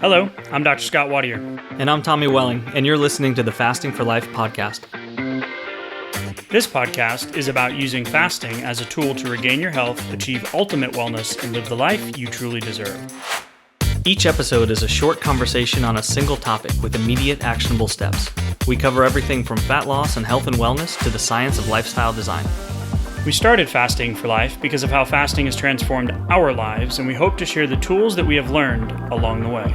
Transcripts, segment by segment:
Hello, I'm Dr. Scott Watier. And I'm Tommy Welling, and you're listening to the Fasting for Life podcast. This podcast is about using fasting as a tool to regain your health, achieve ultimate wellness, and live the life you truly deserve. Each episode is a short conversation on a single topic with immediate actionable steps. We cover everything from fat loss and health and wellness to the science of lifestyle design. We started Fasting for Life because of how fasting has transformed our lives, and we hope to share the tools that we have learned along the way.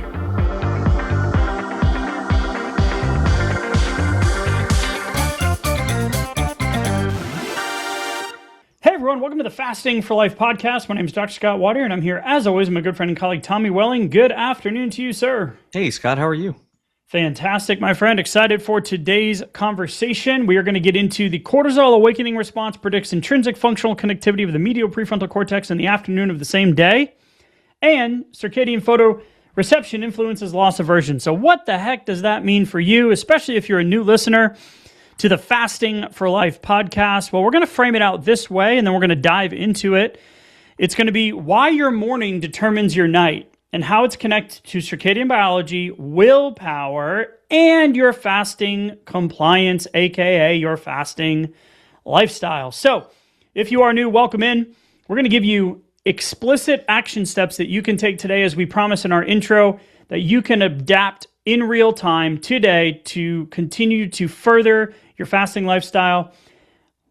Hey everyone, welcome to the Fasting for Life podcast. My name is Dr. Scott Watier, and I'm here as always with my good friend and colleague Tommy Welling. Good afternoon to you, sir. Hey Scott, how are you? Fantastic, my friend. Excited for today's conversation. We are going to get into the cortisol awakening response predicts intrinsic functional connectivity of the medial prefrontal cortex in the afternoon of the same day, and circadian photoreception influences loss aversion. So what the heck does that mean for you, especially if you're a new listener to the Fasting for Life podcast? Well, we're going to frame it out this way, and then we're going to dive into it. It's going to be why your morning determines your night, and how it's connected to circadian biology, willpower, and your fasting compliance, aka your fasting lifestyle. So, if you are new, welcome in. We're going to give you explicit action steps that you can take today, as we promised in our intro, that you can adapt in real time today to continue to further your fasting lifestyle,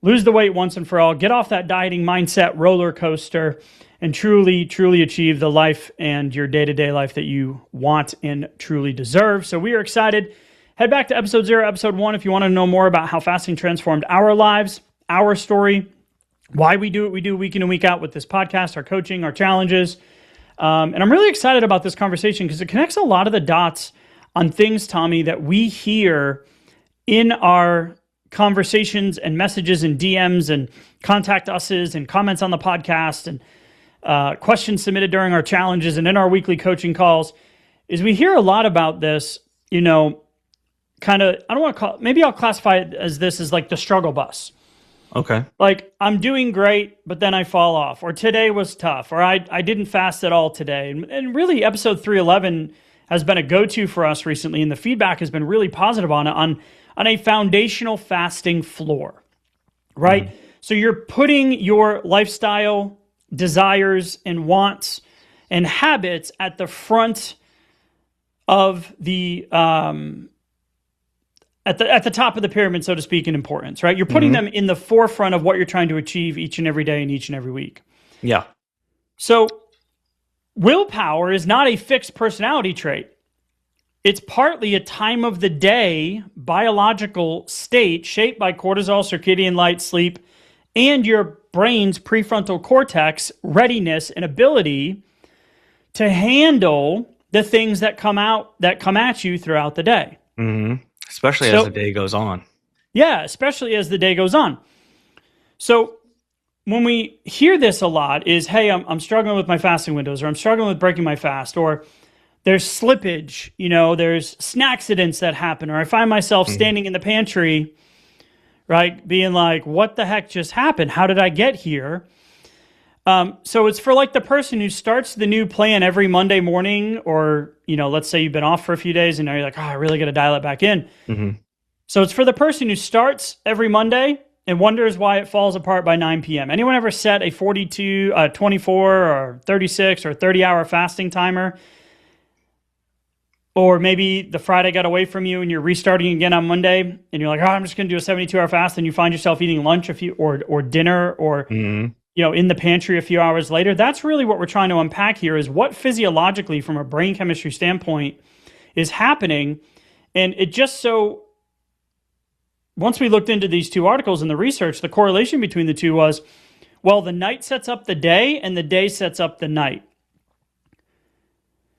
lose the weight once and for all, get off that dieting mindset roller coaster, and truly achieve the life and your day-to-day life that you want and truly deserve. So we are excited. Head back to episode 0, episode 1, if you want to know more about how fasting transformed our lives, our story, why we do what we do week in and week out with this podcast, our coaching, our challenges. And I'm really excited about this conversation because it connects a lot of the dots on things, Tommy, that we hear in our conversations and messages and DMs and contact us's and comments on the podcast and questions submitted during our challenges and in our weekly coaching calls. Is we hear a lot about this, kind of, I don't want to call it, maybe I'll classify it as this as like the struggle bus. Okay. Like, I'm doing great, but then I fall off, or today was tough, or I didn't fast at all today. And really, episode 311 has been a go-to for us recently, and the feedback has been really positive on it, on a foundational fasting floor, right? Mm-hmm. So you're putting your lifestyle desires and wants and habits at the front of the at the top of the pyramid, so to speak, in importance, right? You're putting them in the forefront of what you're trying to achieve each and every day and each and every week. Yeah. So willpower is not a fixed personality trait. It's partly a time of the day biological state shaped by cortisol, circadian light, sleep, and your brain's prefrontal cortex readiness and ability to handle the things that come at you throughout the day. Mm-hmm. Especially as the day goes on. Yeah, especially as the day goes on. So when we hear this a lot is, hey, I'm struggling with my fasting windows, or I'm struggling with breaking my fast, or there's slippage, there's snackcidents that happen, or I find myself standing in the pantry, right, being like, what the heck just happened? How did I get here? So it's for like the person who starts the new plan every Monday morning, or, let's say you've been off for a few days and now you're like, I really got to dial it back in. Mm-hmm. So it's for the person who starts every Monday and wonders why it falls apart by 9 p.m. Anyone ever set a 42, 24 or 36 or 30-hour fasting timer? Or maybe the Friday got away from you and you're restarting again on Monday and you're like, I'm just going to do a 72-hour fast, and you find yourself eating lunch or dinner or in the pantry a few hours later. That's really what we're trying to unpack here, is what physiologically from a brain chemistry standpoint is happening. And it just so, once we looked into these two articles and the research, the correlation between the two was, well, the night sets up the day and the day sets up the night.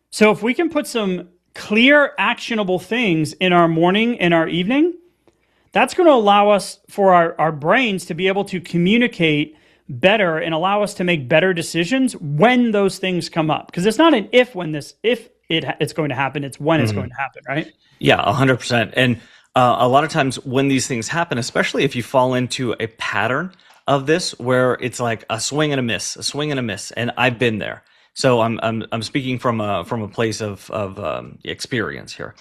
So if we can put some clear, actionable things in our morning and our evening, that's going to allow us for our brains to be able to communicate better and allow us to make better decisions when those things come up. Because it's not an if it's going to happen, it's when it's going to happen, right? Yeah, 100%. And a lot of times when these things happen, especially if you fall into a pattern of this where it's like a swing and a miss, and I've been there. So I'm speaking from a place of experience here.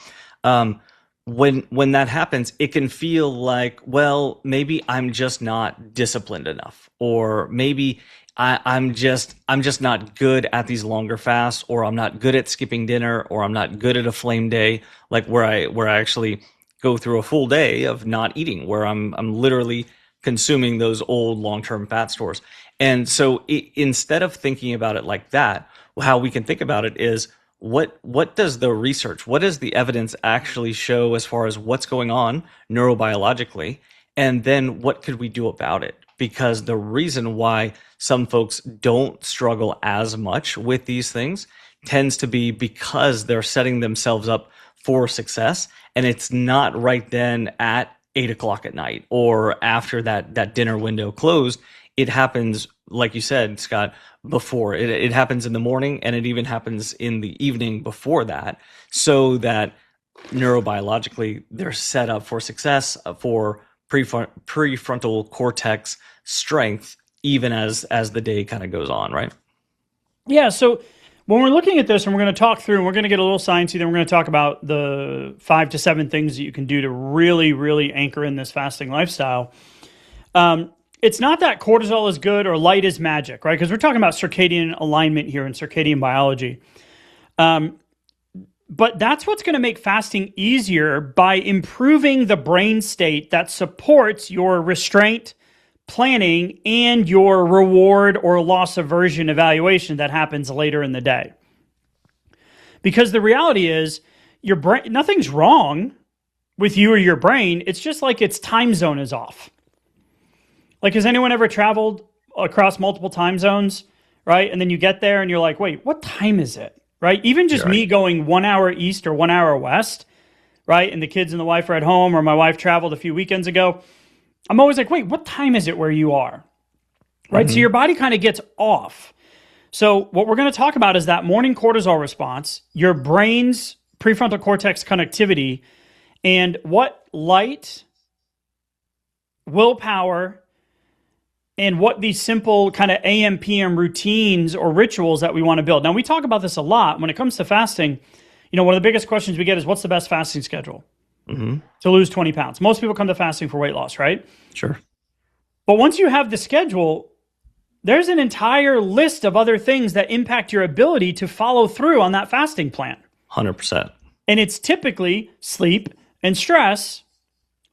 When that happens, it can feel like, well, maybe I'm just not disciplined enough, or maybe I'm just not good at these longer fasts, or I'm not good at skipping dinner, or I'm not good at a flame day, like where I actually go through a full day of not eating, where I'm literally consuming those old long-term fat stores. And so instead of thinking about it like that, how we can think about it is what does the research, what does the evidence actually show as far as what's going on neurobiologically, and then what could we do about it? Because the reason why some folks don't struggle as much with these things tends to be because they're setting themselves up for success, and it's not right then at 8 o'clock at night or after that dinner window closed. It happens, like you said, Scott, before. It happens in the morning, and it even happens in the evening before that, so that neurobiologically they're set up for success, for prefrontal cortex strength, even as the day kind of goes on, right? Yeah, so when we're looking at this, and we're going to talk through, and we're going to get a little sciencey, then we're going to talk about the 5 to 7 things that you can do to really, really anchor in this fasting lifestyle. It's not that cortisol is good or light is magic, right? Because we're talking about circadian alignment here and circadian biology. But that's what's going to make fasting easier by improving the brain state that supports your restraint, planning, and your reward or loss aversion evaluation that happens later in the day. Because the reality is, your brain, nothing's wrong with you or your brain. It's just like its time zone is off. Like, has anyone ever traveled across multiple time zones, right? And then you get there and you're like, wait, what time is it, right? Even just me going 1 hour east or 1 hour west, right? And the kids and the wife are at home, or my wife traveled a few weekends ago. I'm always like, wait, what time is it where you are, right? Mm-hmm. So your body kind of gets off. So what we're going to talk about is that morning cortisol response, your brain's prefrontal cortex connectivity, and what light, willpower, and what these simple kind of AM, PM routines or rituals that we want to build. Now, we talk about this a lot when it comes to fasting. You know, one of the biggest questions we get is, what's the best fasting schedule to lose 20 pounds? Most people come to fasting for weight loss, right? Sure. But once you have the schedule, there's an entire list of other things that impact your ability to follow through on that fasting plan. 100%. And it's typically sleep and stress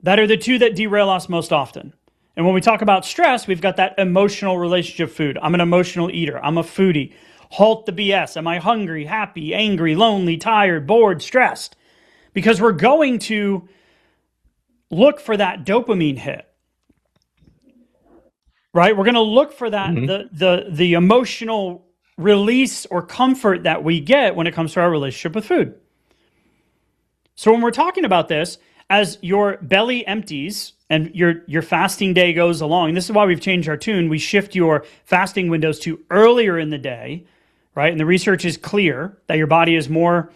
that are the two that derail us most often. And when we talk about stress, we've got that emotional relationship food. I'm an emotional eater. I'm a foodie. Halt the BS. Am I hungry, happy, angry, lonely, tired, bored, stressed? Because we're going to look for that dopamine hit, right? We're going to look for that, the emotional release or comfort that we get when it comes to our relationship with food. So when we're talking about this, as your belly empties and your fasting day goes along, and this is why we've changed our tune, we shift your fasting windows to earlier in the day, right? And the research is clear that your body is more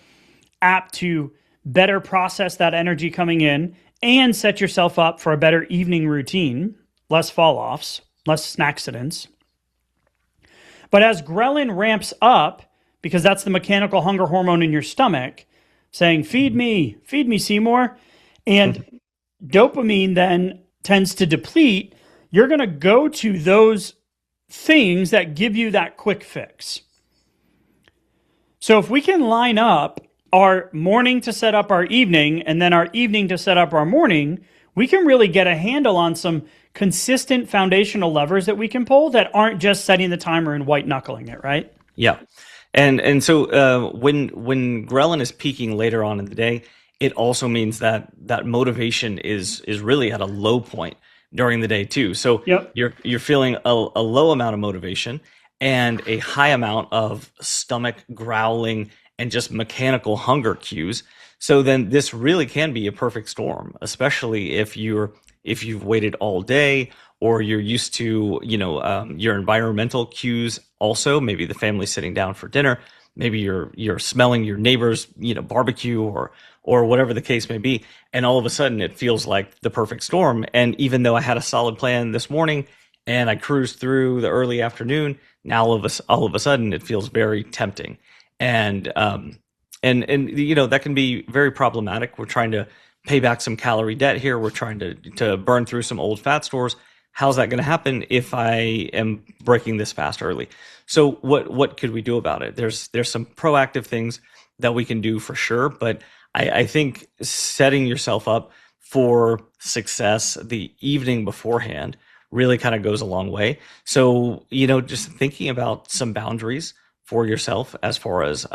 apt to better process that energy coming in and set yourself up for a better evening routine, less fall-offs, less snackcidents. But as ghrelin ramps up, because that's the mechanical hunger hormone in your stomach, saying, feed me, Seymour, and dopamine then tends to deplete, you're going to go to those things that give you that quick fix. So if we can line up our morning to set up our evening, and then our evening to set up our morning, we can really get a handle on some consistent foundational levers that we can pull that aren't just setting the timer and white knuckling it, right? Yeah. And so when ghrelin is peaking later on in the day, it also means that motivation is really at a low point during the day too. So you're feeling a low amount of motivation and a high amount of stomach growling and just mechanical hunger cues. So then this really can be a perfect storm, especially if you've waited all day, or you're used to your environmental cues. Also, maybe the family sitting down for dinner. Maybe you're smelling your neighbor's barbecue or whatever the case may be, and all of a sudden it feels like the perfect storm. And even though I had a solid plan this morning and I cruised through the early afternoon, Now all of a sudden it feels very tempting, and that can be very problematic. We're trying to pay back some calorie debt here. We're trying to burn through some old fat stores. How's that going to happen if I am breaking this fast early? So what could we do about it? There's some proactive things that we can do for sure, but I think setting yourself up for success the evening beforehand really kind of goes a long way. So, just thinking about some boundaries for yourself as far as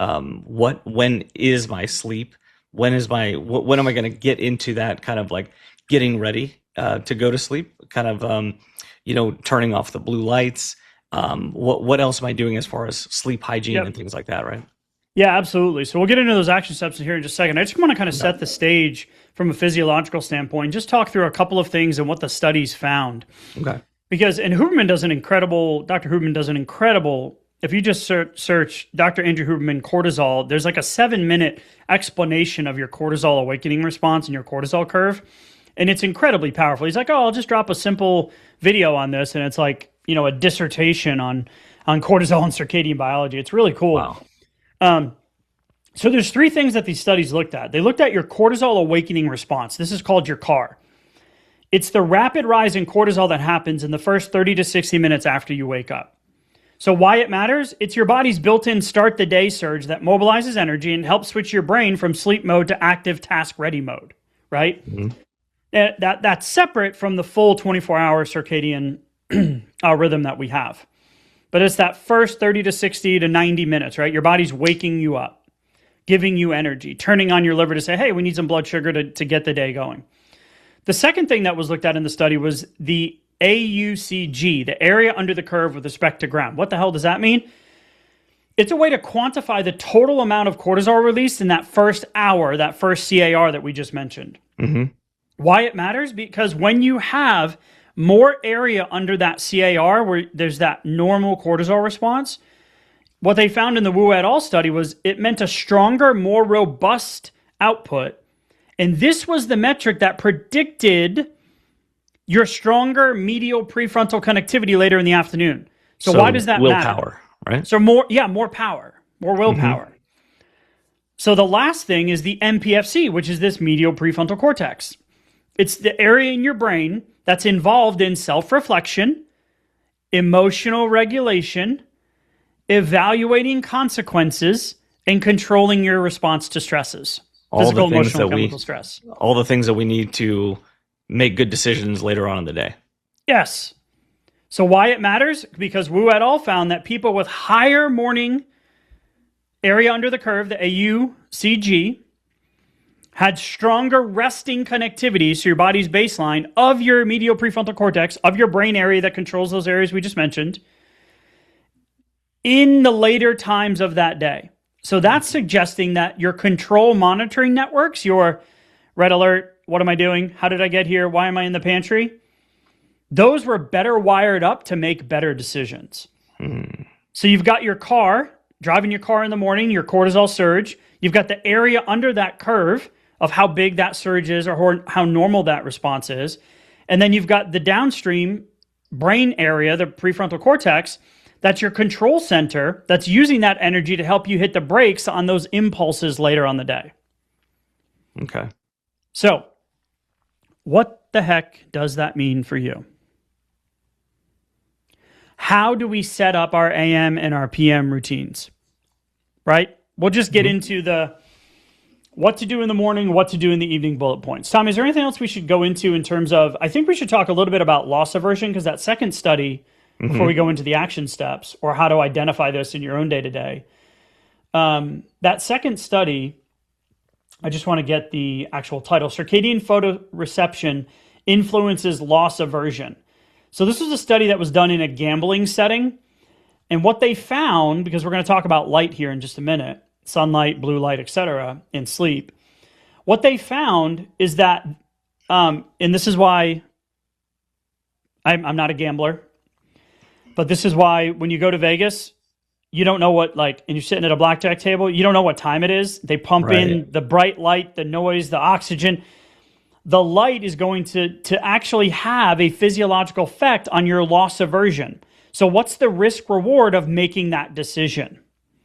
when is my sleep? When am I going to get into that kind of like getting ready to go to sleep? Kind of, turning off the blue lights. What else am I doing as far as sleep hygiene and things like that, right? Yeah, absolutely. So we'll get into those action steps here in just a second. I just want to kind of set the stage from a physiological standpoint, just talk through a couple of things and what the studies found. Okay. Because, Dr. Huberman does an incredible, if you just search Dr. Andrew Huberman cortisol, there's like a 7-minute explanation of your cortisol awakening response and your cortisol curve. And it's incredibly powerful. He's like, I'll just drop a simple video on this. And it's like, a dissertation on cortisol and circadian biology. It's really cool. Wow. So there's 3 things that these studies looked at. They looked at your cortisol awakening response. This is called your CAR. It's the rapid rise in cortisol that happens in the first 30 to 60 minutes after you wake up. So why it matters? It's your body's built-in start the day surge that mobilizes energy and helps switch your brain from sleep mode to active task ready mode, right? Mm-hmm. That's separate from the full 24-hour circadian rhythm that we have. But it's that first 30 to 60 to 90 minutes, right? Your body's waking you up, giving you energy, turning on your liver to say, hey, we need some blood sugar to get the day going. The second thing that was looked at in the study was the AUCG, the area under the curve with respect to ground. What the hell does that mean? It's a way to quantify the total amount of cortisol released in that first hour, that first CAR that we just mentioned. Mm-hmm. Why it matters? Because when you have more area under that CAR where there's that normal cortisol response, what they found in the Wu et al. Study was it meant a stronger, more robust output. And this was the metric that predicted your stronger medial prefrontal connectivity later in the afternoon. So why does that matter? Willpower, right? So more power, more willpower. Mm-hmm. So the last thing is the MPFC, which is this medial prefrontal cortex. It's the area in your brain that's involved in self-reflection, emotional regulation, evaluating consequences, and controlling your response to stresses. Physical, emotional, chemical stress. All the things that we need to make good decisions later on in the day. Yes. So why it matters? Because Wu et al. Found that people with higher morning area under the curve, the AUCG, had stronger resting connectivity, so your body's baseline of your medial prefrontal cortex, of your brain area that controls those areas we just mentioned, in the later times of that day. So that's suggesting that your control monitoring networks, your red alert, what am I doing? How did I get here? Why am I in the pantry? Those were better wired up to make better decisions. So you've got your car, driving your car in the morning, your cortisol surge. You've got the area under that curve of how big that surge is or how normal that response is. And then you've got the downstream brain area, the prefrontal cortex, that's your control center that's using that energy to help you hit the brakes on those impulses later on the day. Okay. So, what the heck does that mean for you? How do we set up our AM and our PM routines? Right? We'll just get into the what to do in the morning, what to do in the evening bullet points. Tom, is there anything else we should go into in terms of, I think we should talk a little bit about loss aversion, because that second study, before we go into the action steps or how to identify this in your own day-to-day, that second study, I just want to get the actual title, Circadian Photoreception Influences Loss Aversion. So this was a study that was done in a gambling setting. And what they found, because we're going to talk about light here in just a minute, sunlight, blue light, etc., in sleep. What they found is that, and this is why I'm not a gambler, but this is why when you go to Vegas, you don't know what, and you're sitting at a blackjack table, you don't know what time it is. They pump in the bright light, the noise, the oxygen. The light is going to actually have a physiological effect on your loss aversion. So what's the risk reward of making that decision?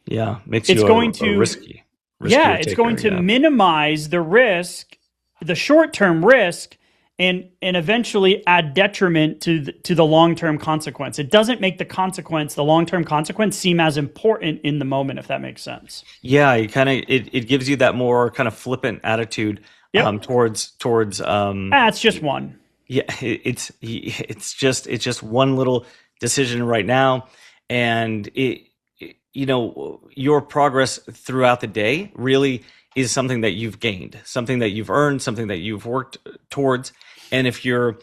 Yeah, makes It's you going a to riskier it's taker. going to minimize the risk, the short-term risk, and eventually add detriment to the long-term consequence. It doesn't make the long-term consequence, seem as important in the moment, if that makes sense. Yeah, it gives you that more kind of flippant attitude Yep. towards It's just one. yeah, it's just one little decision right now, and your progress throughout the day really is something that you've gained, something that you've earned, something that you've worked towards. And if you're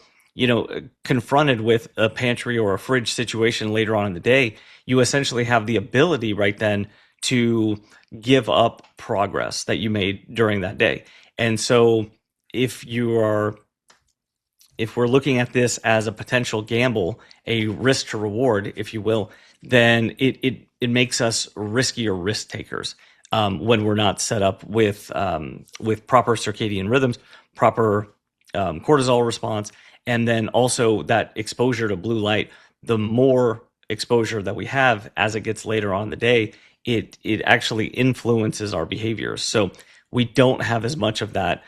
confronted with a pantry or a fridge situation later on in the day, you essentially have the ability right then to give up progress that you made during that day. And so if we're looking at this as a potential gamble, a risk to reward, if you will, then it makes us riskier risk takers when we're not set up with proper circadian rhythms, proper cortisol response, and then also that exposure to blue light. The more exposure that we have as it gets later on in the day, it actually influences our behaviors. So we don't have as much of that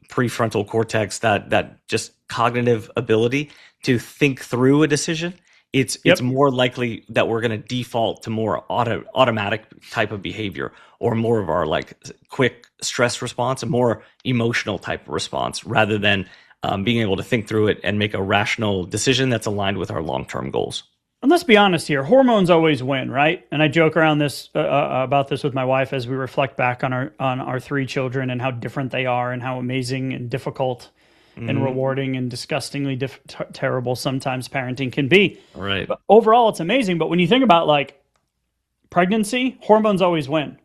prefrontal cortex, that just cognitive ability to think through a decision. It's more likely that we're going to default to more automatic type of behavior, or more of our like quick stress response, a more emotional type of response, rather than being able to think through it and make a rational decision that's aligned with our long-term goals. And let's be honest here, hormones always win, right? And I joke around this about this with my wife as we reflect back on our three children and how different they are and how amazing and difficult and rewarding and disgustingly terrible sometimes parenting can be. Right. But overall, it's amazing. But when you think about like pregnancy, hormones always win.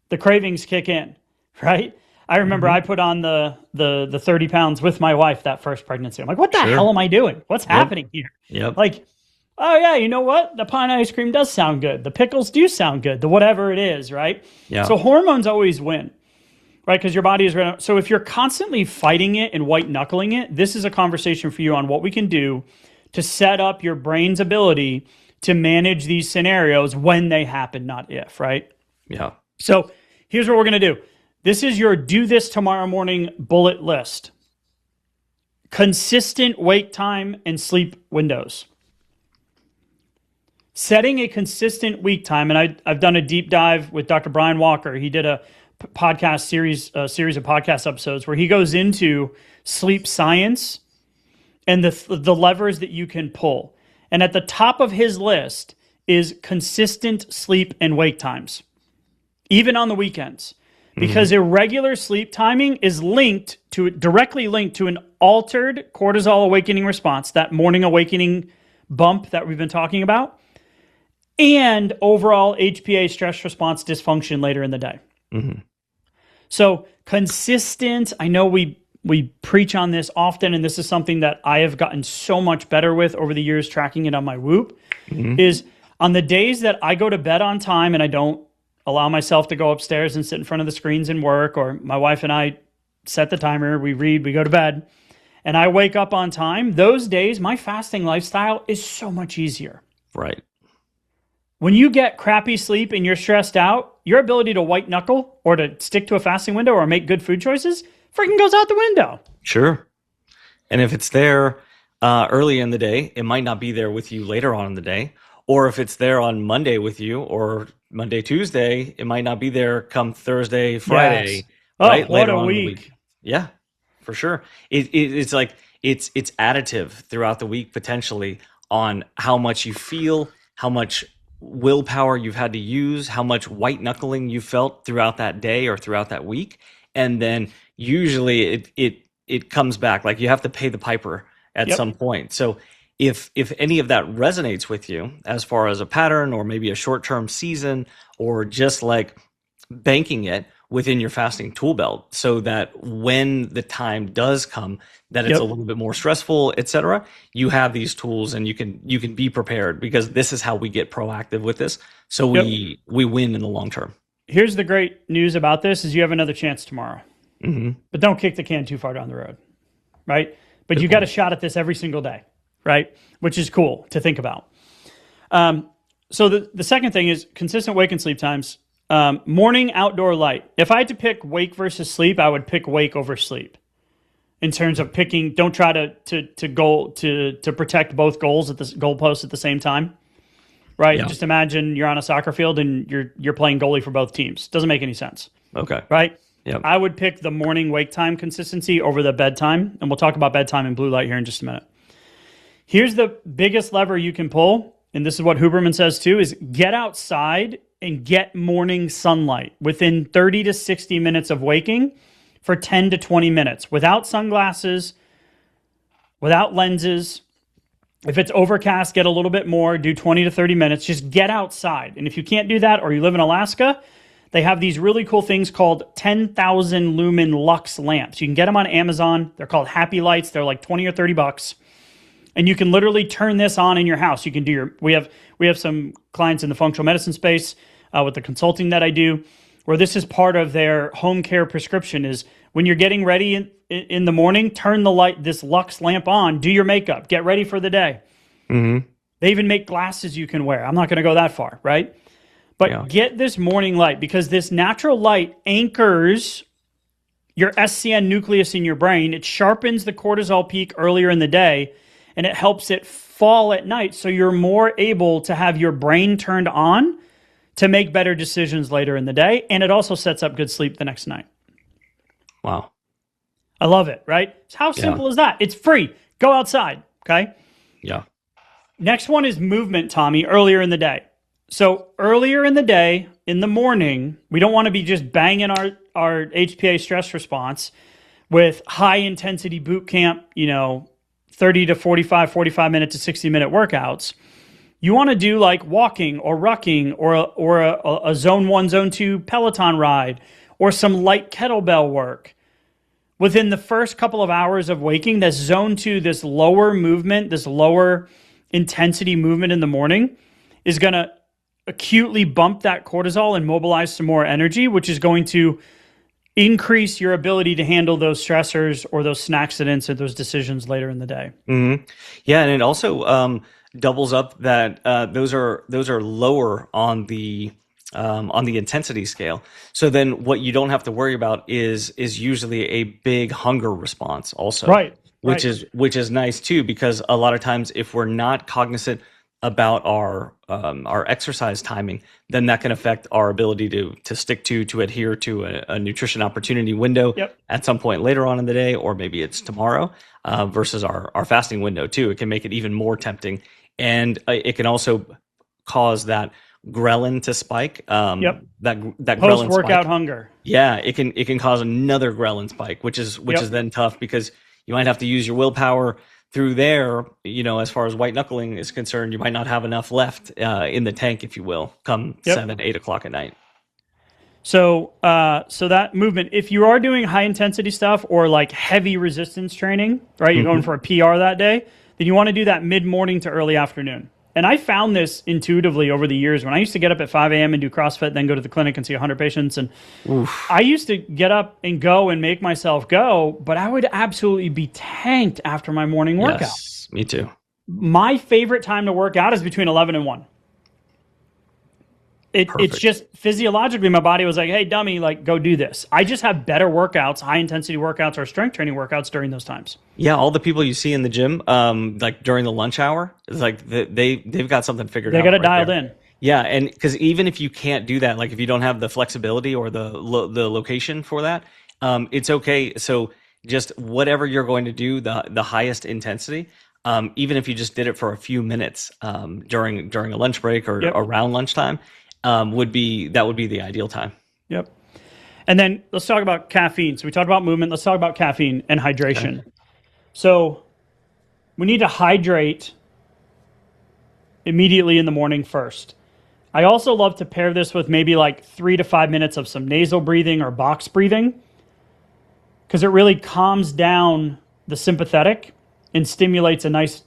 The cravings kick in, right? I remember I put on the 30 pounds with my wife that first pregnancy. I'm like, what the hell am I doing? What's happening here? Yep. Like, oh yeah, you know what? The pine ice cream does sound good. The pickles do sound good. The whatever it is, right? Yeah. So hormones always win, right? Because your body is going to. So if you're constantly fighting it and white knuckling it, this is a conversation for you on what we can do to set up your brain's ability to manage these scenarios when they happen, not if, right? Yeah. So here's what we're going to do. This is your do this tomorrow morning bullet list. Consistent wake time and sleep windows. Setting a consistent wake time, and I've done a deep dive with Dr. Brian Walker. He did a podcast series of podcast episodes where he goes into sleep science and the levers that you can pull. And at the top of his list is consistent sleep and wake times, even on the weekends. Because irregular sleep timing is directly linked to an altered cortisol awakening response, that morning awakening bump that we've been talking about, and overall HPA stress response dysfunction later in the day. So consistent, I know we preach on this often, and this is something that I have gotten so much better with over the years tracking it on my Whoop, is on the days that I go to bed on time and I don't allow myself to go upstairs and sit in front of the screens and work, or my wife and I set the timer, we read, we go to bed, and I wake up on time, those days, my fasting lifestyle is so much easier. Right. When you get crappy sleep and you're stressed out, your ability to white knuckle or to stick to a fasting window or make good food choices freaking goes out the window. Sure. And if it's there early in the day, it might not be there with you later on in the day. Or if it's there on Monday with you, or Monday, Tuesday, it might not be there come Thursday, Friday. Yes. Right? Oh, what later a on in the week. Yeah, for sure. It's like it's additive throughout the week potentially on how much you feel, how much willpower you've had to use, how much white knuckling you felt throughout that day or throughout that week. And then usually it comes back, like you have to pay the piper at some point. So if any of that resonates with you as far as a pattern or maybe a short-term season, or just like banking it within your fasting tool belt so that when the time does come that it's a little bit more stressful, etc., you have these tools and you can be prepared, because this is how we get proactive with this. So we win in the long term. Here's the great news about this is you have another chance tomorrow. But don't kick the can too far down the road, right? But you got a shot at this every single day, right? Which is cool to think about. So the second thing is consistent wake and sleep times. Morning outdoor light. If I had to pick wake versus sleep, I would pick wake over sleep. In terms of picking, don't try to protect both goals at the goalposts at the same time, right? Yeah. Just imagine you're on a soccer field and you're playing goalie for both teams. Doesn't make any sense. Okay. Right? Yep. I would pick the morning wake time consistency over the bedtime, and we'll talk about bedtime and blue light here in just a minute. Here's the biggest lever you can pull, and this is what Huberman says too, is get outside and get morning sunlight within 30 to 60 minutes of waking for 10 to 20 minutes without sunglasses, without lenses. If it's overcast, get a little bit more, do 20 to 30 minutes. Just get outside. And if you can't do that or you live in Alaska, they have these really cool things called 10,000 lumen lux lamps. You can get them on Amazon. They're called Happy Lights. They're like 20 or 30 bucks. And you can literally turn this on in your house. You can do we have some clients in the functional medicine space with the consulting that I do, where this is part of their home care prescription is when you're getting ready in the morning, turn this Lux lamp on, do your makeup, get ready for the day. Mm-hmm. They even make glasses you can wear. I'm not going to go that far, right? But get this morning light because this natural light anchors your SCN nucleus in your brain. It sharpens the cortisol peak earlier in the day, and it helps it fall at night so you're more able to have your brain turned on to make better decisions later in the day, and it also sets up good sleep the next night. Wow. I love it, right? How simple is that? It's free. Go outside, okay? Yeah. Next one is movement, Tommy, earlier in the day. So earlier in the day, in the morning, we don't want to be just banging our HPA stress response with high-intensity boot camp, 30 to 45 minute to 60-minute workouts. You want to do like walking or rucking or a zone 1, zone 2 Peloton ride or some light kettlebell work. Within the first couple of hours of waking, this zone 2, this lower movement, this lower intensity movement in the morning is going to acutely bump that cortisol and mobilize some more energy, which is going to increase your ability to handle those stressors or those accidents or those decisions later in the day. Mm-hmm. Yeah, and it also doubles up that those are lower on the intensity scale. So then what you don't have to worry about is usually a big hunger response also. Right. Which is nice too, because a lot of times if we're not cognizant about our exercise timing, then that can affect our ability to stick to adhere to a nutrition opportunity window at some point later on in the day, or maybe it's tomorrow, versus our fasting window too. It can make it even more tempting. And it can also cause that ghrelin to spike. That ghrelin post-workout spike. Hunger. Yeah, it can cause another ghrelin spike, which is then tough because you might have to use your willpower through there. As far as white knuckling is concerned, you might not have enough left in the tank, if you will, come 7-8 o'clock at night. So that movement, if you are doing high intensity stuff or like heavy resistance training, right? You're going for a PR that day, then you want to do that mid-morning to early afternoon. And I found this intuitively over the years when I used to get up at 5 a.m. and do CrossFit, then go to the clinic and see 100 patients. And I used to get up and go and make myself go, but I would absolutely be tanked after my morning workout. Yes, me too. My favorite time to work out is between 11 and 1. It's just physiologically, my body was like, hey, dummy, like go do this. I just have better workouts, high intensity workouts or strength training workouts during those times. Yeah, all the people you see in the gym, like during the lunch hour, it's like they've got something figured out. They got it dialed in. Yeah, and because even if you can't do that, like if you don't have the flexibility or the location for that, it's okay. So just whatever you're going to do, the highest intensity, even if you just did it for a few minutes during a lunch break or around lunchtime, would be the ideal time. Yep. And then let's talk about caffeine. So we talked about movement. Let's talk about caffeine and hydration. Okay. So we need to hydrate immediately in the morning first. I also love to pair this with maybe like 3 to 5 minutes of some nasal breathing or box breathing, because it really calms down the sympathetic and stimulates a nice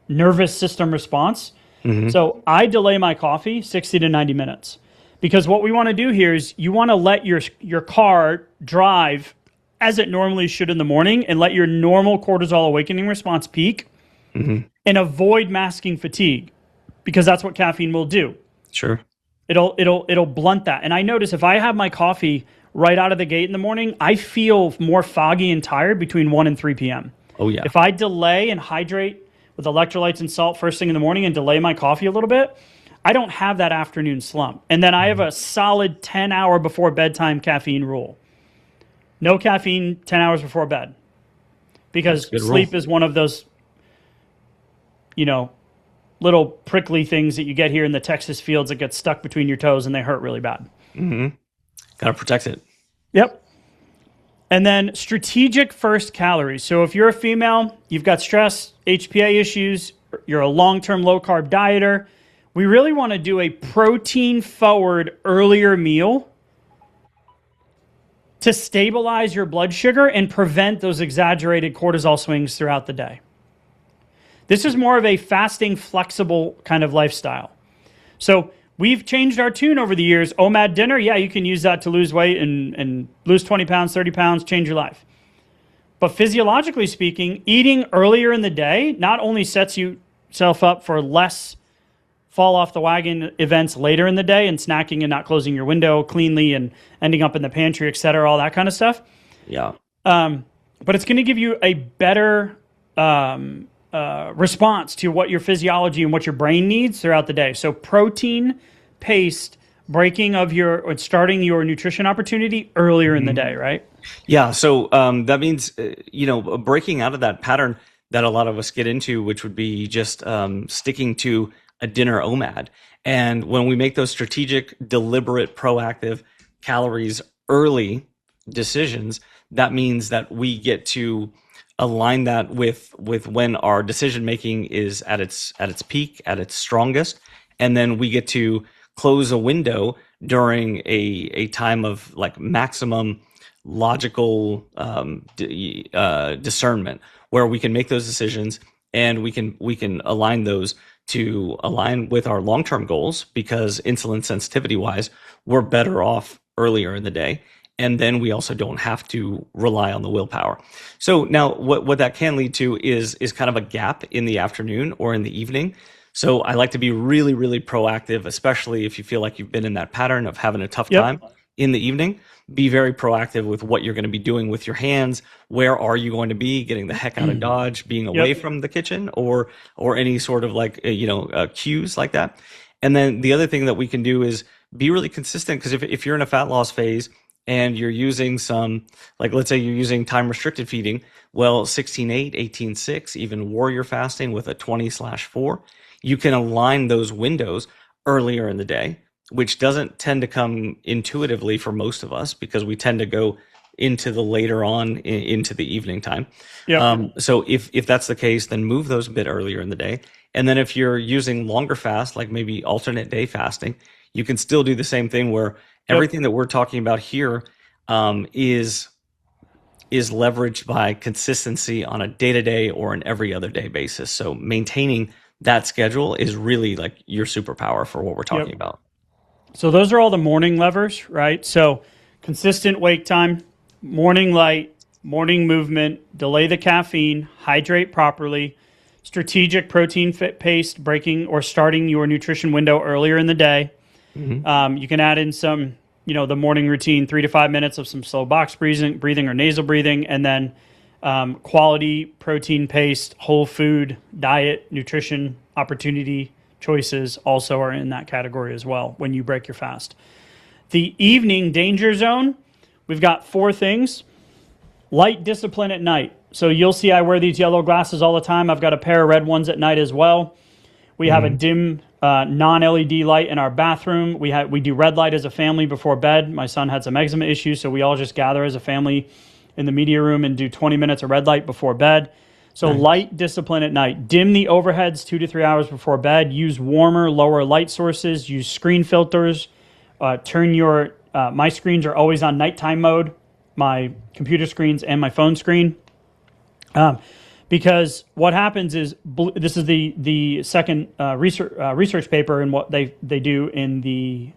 nervous system response. Mm-hmm. So I delay my coffee 60 to 90 minutes, because what we want to do here is you want to let your car drive as it normally should in the morning and let your normal cortisol awakening response peak and avoid masking fatigue. because that's what caffeine will do. Sure. It'll blunt that. And I notice if I have my coffee right out of the gate in the morning, I feel more foggy and tired between 1 and 3 p.m. Oh, yeah. If I delay and hydrate with electrolytes and salt first thing in the morning and delay my coffee a little bit, I don't have that afternoon slump. And then I have a solid 10-hour before bedtime caffeine rule. No caffeine 10 hours before bed. Because sleep is one of those, little prickly things that you get here in the Texas fields that get stuck between your toes and they hurt really bad. Mm-hmm. Got to protect it. Yep. And then strategic first calories. So if you're a female, you've got stress, HPA issues, you're a long-term low-carb dieter, we really want to do a protein-forward earlier meal to stabilize your blood sugar and prevent those exaggerated cortisol swings throughout the day. This is more of a fasting, flexible kind of lifestyle. So we've changed our tune over the years. OMAD dinner, yeah, you can use that to lose weight and lose 20 pounds, 30 pounds, change your life. But physiologically speaking, eating earlier in the day not only sets yourself up for less fall off the wagon events later in the day and snacking and not closing your window cleanly and ending up in the pantry, et cetera, all that kind of stuff. Yeah. But it's going to give you a better response to what your physiology and what your brain needs throughout the day. So protein paced breaking of starting your nutrition opportunity earlier in the day, right? Yeah. So that means, breaking out of that pattern that a lot of us get into, which would be just sticking to a dinner OMAD. And when we make those strategic, deliberate, proactive calories early decisions, that means that we get to align that with when our decision making is at its peak, at its strongest, and then we get to close a window during a time of like maximum logical discernment, where we can make those decisions and we can align those to align with our long-term goals, because insulin sensitivity wise, we're better off earlier in the day. And then we also don't have to rely on the willpower. So now what that can lead to is kind of a gap in the afternoon or in the evening. So I like to be really, really proactive, especially if you feel like you've been in that pattern of having a tough time in the evening. Be very proactive with what you're going to be doing with your hands. Where are you going to be? Getting the heck out of Dodge, being away from the kitchen or any sort of cues like that. And then the other thing that we can do is be really consistent, because if you're in a fat loss phase and you're using some, like let's say you're using time restricted feeding, well, 16-8, 18-6, even warrior fasting with a 20/4, you can align those windows earlier in the day, which doesn't tend to come intuitively for most of us, because we tend to go into the later on into the evening time. So if that's the case, then move those a bit earlier in the day. And then if you're using longer fast, like maybe alternate day fasting, you can still do the same thing, where everything that we're talking about here is leveraged by consistency on a day-to-day or an every other day basis. So maintaining that schedule is really like your superpower for what we're talking about. So those are all the morning levers, right? So consistent wake time, morning light, morning movement, delay the caffeine, hydrate properly, strategic protein paced breaking or starting your nutrition window earlier in the day. You can add in some, the morning routine, 3 to 5 minutes of some slow box breathing or nasal breathing, and then quality protein paced whole food diet nutrition opportunity choices also are in that category as well when you break your fast. The evening danger zone, we've got 4 things. Light discipline at night. So you'll see I wear these yellow glasses all the time. I've got a pair of red ones at night as well. We have a dim non-LED light in our bathroom. We do red light as a family before bed. My son had some eczema issues, so we all just gather as a family in the media room and do 20 minutes of red light before bed. So light discipline at night. Dim the overheads 2 to 3 hours before bed. Use warmer, lower light sources. Use screen filters. Turn your my screens are always on nighttime mode. My computer screens and my phone screen. Because what happens is, this is the second research paper in what they do in the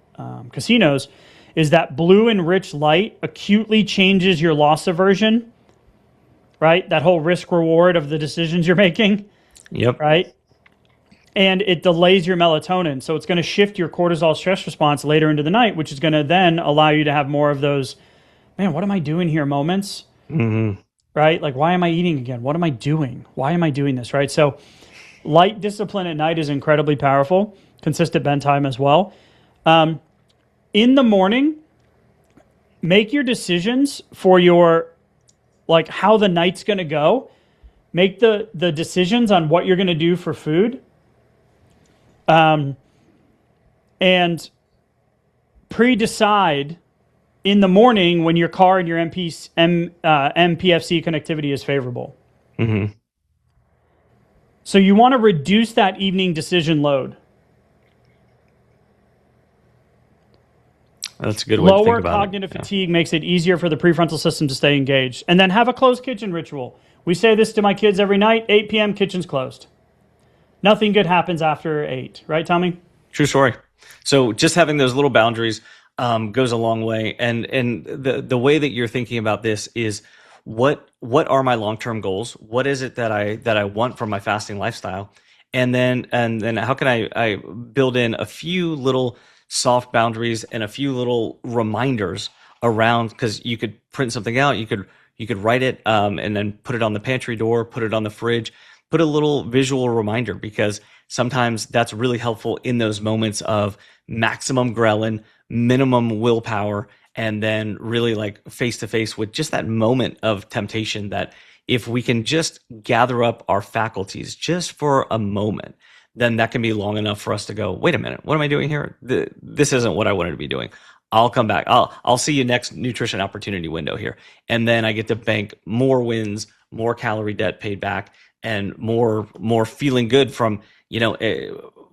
casinos, is that blue and rich light acutely changes your loss aversion, right? That whole risk reward of the decisions you're making. Yep. Right? and it delays your melatonin. So it's going to shift your cortisol stress response later into the night, which is going to then allow you to have more of those, man, what am I doing here moments? Mm-hmm. Right? Like, why am I eating again? What am I doing? Why am I doing this? Right? So light discipline at night is incredibly powerful. Consistent bedtime as well. In the morning, make your decisions for your, like, how the night's going to go. Make the decisions on what you're going to do for food. And pre-decide in the morning when your car and your MPFC connectivity is favorable. Mm-hmm. So you want to reduce that evening decision load. That's a good way to think Lower about cognitive fatigue makes it easier for the prefrontal system to stay engaged. And then have a closed kitchen ritual. We say this to my kids every night, 8 p.m., kitchen's closed. Nothing good happens after 8. Right, Tommy? True story. So just having those little boundaries goes a long way. And the way that you're thinking about this is what are my long-term goals? What is it that I want from my fasting lifestyle? And then how can I build in a few little soft boundaries and a few little reminders around, because you could print something out, you could write it and then put it on the pantry door, put it on the fridge, put a little visual reminder, because sometimes that's really helpful in those moments of maximum ghrelin, minimum willpower, and then really like face to face with just that moment of temptation, that if we can just gather up our faculties just for a moment, then that can be long enough for us to go, wait a minute, what am I doing here? This isn't what I wanted to be doing. I'll come back. I'll see you next nutrition opportunity window here. And then I get to bank more wins, more calorie debt paid back, and more feeling good from,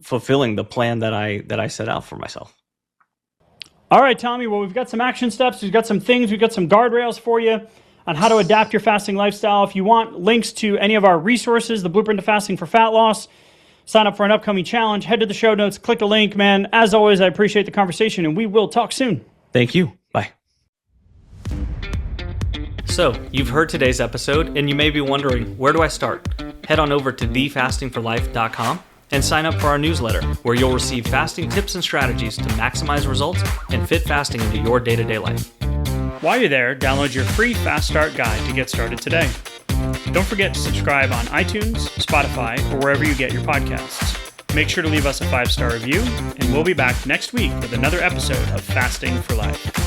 fulfilling the plan that I set out for myself. All right, Tommy. Well, we've got some action steps. We've got some things. We've got some guardrails for you on how to adapt your fasting lifestyle. If you want links to any of our resources, the Blueprint to Fasting for Fat Loss, sign up for an upcoming challenge, head to the show notes, click the link, man. As always, I appreciate the conversation, and we will talk soon. Thank you. Bye. So, you've heard today's episode, and you may be wondering, where do I start? Head on over to thefastingforlife.com and sign up for our newsletter, where you'll receive fasting tips and strategies to maximize results and fit fasting into your day-to-day life. While you're there, download your free Fast Start guide to get started today. Don't forget to subscribe on iTunes, Spotify, or wherever you get your podcasts. Make sure to leave us a 5-star review, and we'll be back next week with another episode of Fasting for Life.